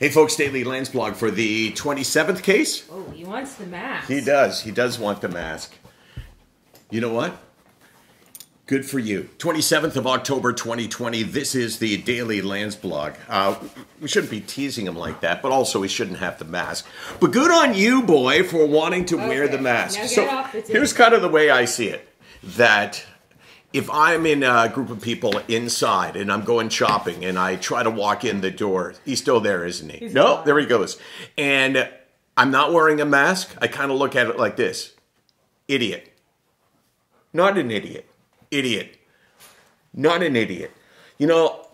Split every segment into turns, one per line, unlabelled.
Hey folks, Daily Landsblog for the 27th case.
Oh, he wants the mask.
He does. He does want the mask. You know what? Good for you. 27th of October 2020. This is the Daily Landsblog. We shouldn't be teasing him like that, but also he shouldn't have the mask. But good on you, boy, for wanting to wear the mask.
Now get off the table.
Here's kind of the way I see it. That if I'm in a group of people inside and I'm going shopping and I try to walk in the door, he's still there, isn't he? No, there he goes. And I'm not wearing a mask. I kind of look at it like this. Idiot. Not an idiot. Idiot. Not an idiot. You know,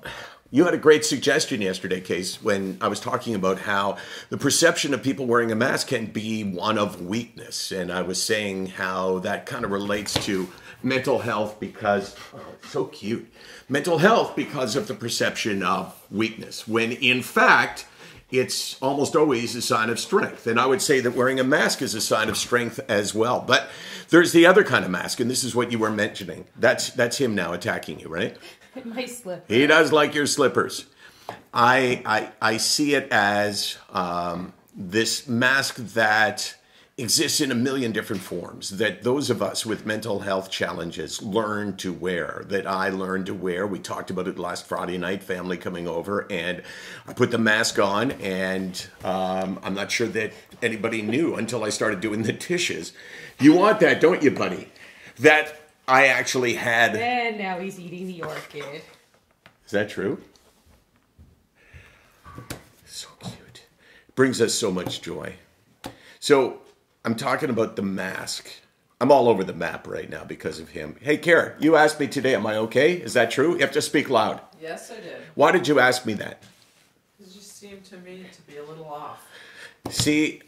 you had a great suggestion yesterday, Case, when I was talking about how the perception of people wearing a mask can be one of weakness. And I was saying how that kind of relates to mental health because, oh, it's so cute. Mental health because of the perception of weakness, when in fact, it's almost always a sign of strength. And I would say that wearing a mask is a sign of strength as well. But there's the other kind of mask, and this is what you were mentioning. That's him now attacking you, right?
My slippers.
He does like your slippers. I see it as this mask that exists in a million different forms, that those of us with mental health challenges learn to wear, that I learned to wear. We talked about it last Friday night, family coming over, and I put the mask on, and I'm not sure that anybody knew until I started doing the dishes. You want that, don't you, buddy? That I actually had...
And now he's eating the orchid.
Is that true? So cute. Brings us so much joy. So... I'm talking about the mask. I'm all over the map right now because of him. Hey, Kara, you asked me today, am I okay? Is that true? You have to speak loud.
Yes, I did.
Why did you ask me that?
Because you seemed to me to be a little off.
See,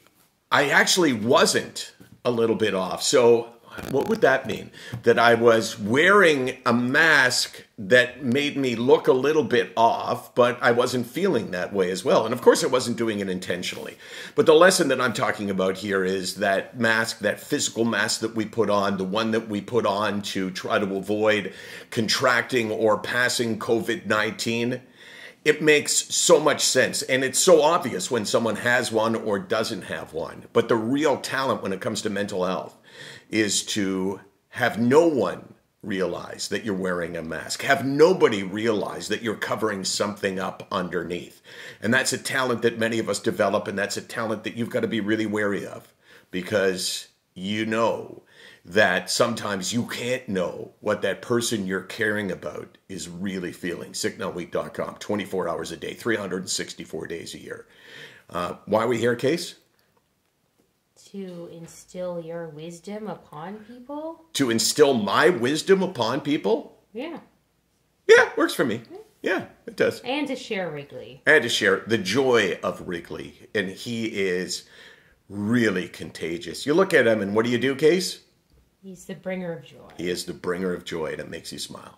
I actually wasn't a little bit off. So what would that mean? That I was wearing a mask that made me look a little bit off, but I wasn't feeling that way as well. And of course I wasn't doing it intentionally. But the lesson that I'm talking about here is that mask, that physical mask that we put on, the one that we put on to try to avoid contracting or passing COVID-19, it makes so much sense. And it's so obvious when someone has one or doesn't have one. But the real talent when it comes to mental health is to have no one realize that you're wearing a mask. Have nobody realize that you're covering something up underneath. And that's a talent that many of us develop, and that's a talent that you've got to be really wary of, because you know that sometimes you can't know what that person you're caring about is really feeling. SickNotWeak.com, 24 hours a day, 364 days a year. Why are we here, Case?
To instill your wisdom upon people?
To instill my wisdom upon people?
Yeah.
Yeah, works for me. Yeah, it does.
And to share Wrigley.
And to share the joy of Wrigley. And he is really contagious. You look at him and what do you do, Case?
He's the bringer of joy.
He is the bringer of joy, and it makes you smile.